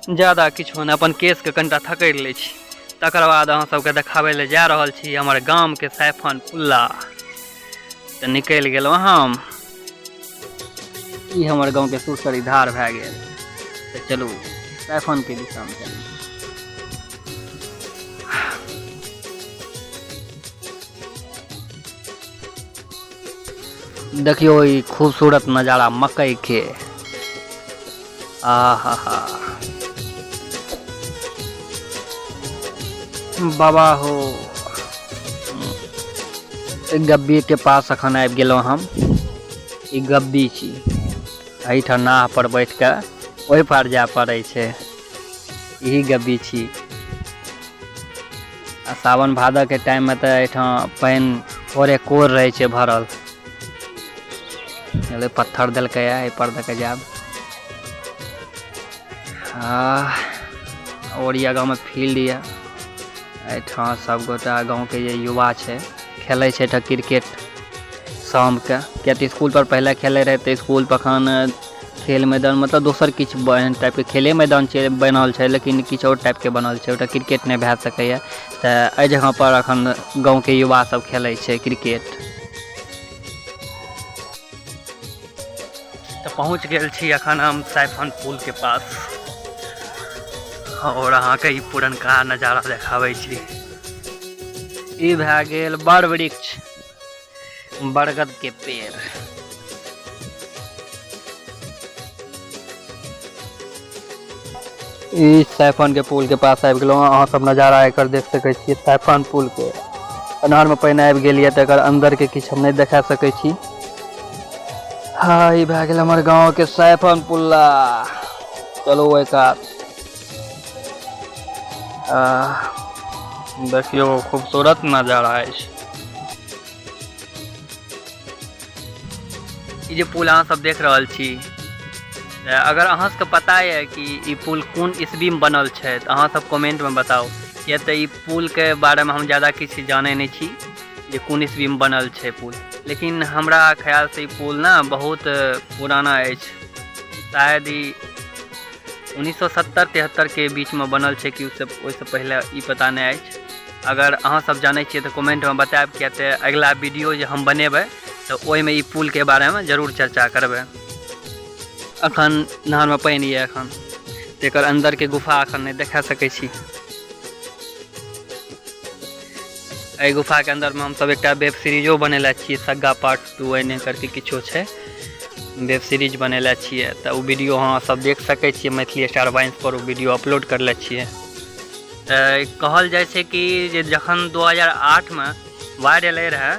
ज़्यादा किछो नहीं, अपन केस के कनिटा थकड़ि लै छी। तकर बाद अहाँ सबके देखाबै ले जा रहल छी हमर गाम के सैफन पुल्ला। तो निकलि गेलहुँ हम, ई हमर गाँव के सुरसरी धार भए गेल। तो चलू सैफन के दिशा में चलू। देखियो ई खूबसूरत नज़ारा मकई के, आहा हा बाबा हो। गब्बी के पास अखन आबि गेलहुँ हम। ई गब्बी छी, एहिठाम नाव पर बैठ के ओहि पार जाय पड़ै छै। यही गब्बी छी। आ सावन भादव के टाइम में तो एहिठाम पानि ओरे कोर रहे छै भरल। पत्थर देलकै एहि पर दे के जायब। और यह गाँव में फील्ड है। एहिठाम सब गोटा गाँव के जे युवा छै खेलै छै क्रिकेट शाम के। किया तऽ स्कूल पर पहले खेले रहे तो स्कूल पर अखन खेल मैदान मतलब दोसर किछु टाइप के खेले मैदान छै बनल छै, लेकिन किछु और टाइप के बनल छै। ओटा क्रिकेट नहीं भए सकैया, तो एहि जगह पर अखन गाँव के युवा सब खेलै छै क्रिकेट। तो पहुँच गेल छी अखन हम सैफन पुल के पास, और अहाँ के ई पुरनका नजारा देखाबै छी। ई भए गेल बड़ वृक्ष, बरगद के पेड़। ई सैफन के पुल के पास आबि गेलहुँ। अहाँ सब नजारा एकर देख सकै छियै सैफन पुल के। अन्हार में पानि आबि गेल ये, तो एकर अंदर के किछु हम नहीं देखा सकै छी। हाँ, ई भए गेल हमर गाँव के सैफन पुल्ला। चलो एक देखियो खूबसूरत नजारा अछि। ई जे पुल अहाँ सब देख रहल छी, अगर अहाँ सबके पता है कि ई पुल कोन ईस्वी में बनल छै तो अहाँ सब कमेंट में बताओ। किया तऽ ई पुल के बारे में हम ज़्यादा किछु जाने नहीं छी जे कोन ईस्वी में बनल छै पुल। लेकिन हमरा ख्याल से ई पुल ना बहुत पुराना अछि। शायद ई 1970-73 के बीच में बनल छै कि उससे पहले ई पता नहीं अछि। अगर अहाँ सब जानै छियै तो कमेंट में बताएब। किया तऽ अगला वीडियो जे हम बनेबै तो ओहि में ई पुल के बारे में जरूर चर्चा करबै। अखन नहर में पानि है, अखन तेकर अंदर के गुफा अखन नहीं देखा सकै छी। एहि गुफा के अंदर में हम सब एकटा वेब सीरीजो बनेला छियै, सग्गा पार्ट 2 एने करके किछो छै वेब सीरीज बनेला छियै। तो वो वीडियो अहाँ सब देख सकै छियै। मैथिली स्टार वाइन्स पर वो वीडियो अपलोड करले छियै। कहल जाइ छै कि जे जखन 2008 में बाढ़ि एलै रहे,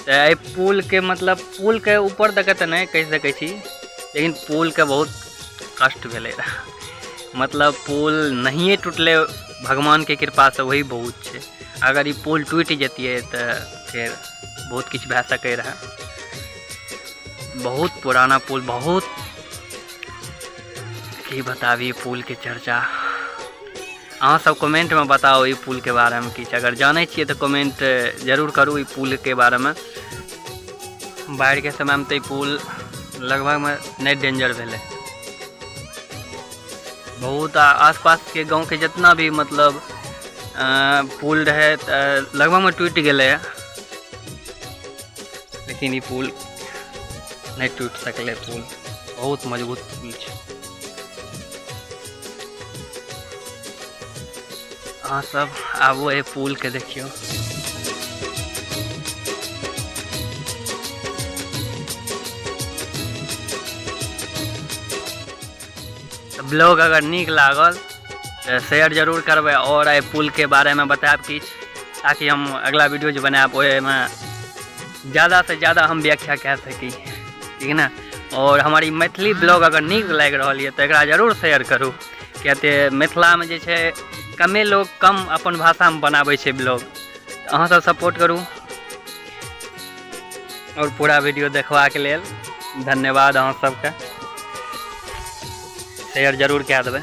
तो एहि पुल के मतलब पुल के ऊपर तक तो नहीं कहि सकै छी, लेकिन पुल के बहुत कष्ट भेलै रहे। मतलब पुल नहिए टूटले, भगवान के कृपा से वही बहुत छै। अगर ये पुल टूटि जतिए तो फिर बहुत किछु भए सकै रहे। बहुत पुराना पुल, बहुत की बताबी पुल के चर्चा। अहाँ सब कमेंट में बताओ ई पुल के बारे में किछु। अगर जानै छियै तो कमेंट जरूर करू ई पुल के बारे में। बाढ़ि के समय में तो ई पुल लगभग में नहीं डेंजर भेलै। बहुत आसपास के गांव के जितना भी मतलब पुल रहे लगभग में टूट गेलै, लेकिन ई पुल नहीं टूट सकले। पुल बहुत मजबूत पुल छै। अहाँ सब आबो ए पुल के देखियो। ब्लॉग अगर नीक लागल तो शेयर जरूर करबै, और ए पुल के बारे में बताएब किछु, ताकि हम अगला वीडियो जो बनाएब ओहिमे ज़्यादा से ज़्यादा हम व्याख्या कह सकी, ठीक है ना। और हमारी मैथिली ब्लॉग अगर नीक लागि रहल है तो एकरा जरूर शेयर करू। किया तऽ मिथिला में जे छै कमे लोग कम अपन भाषा में बनाबै छै ब्लॉग, तो अहाँ सब सपोर्ट करू। और पूरा वीडियो देखबाक लेल धन्यवाद। अहाँ सबके शेयर जरूर कए देबै।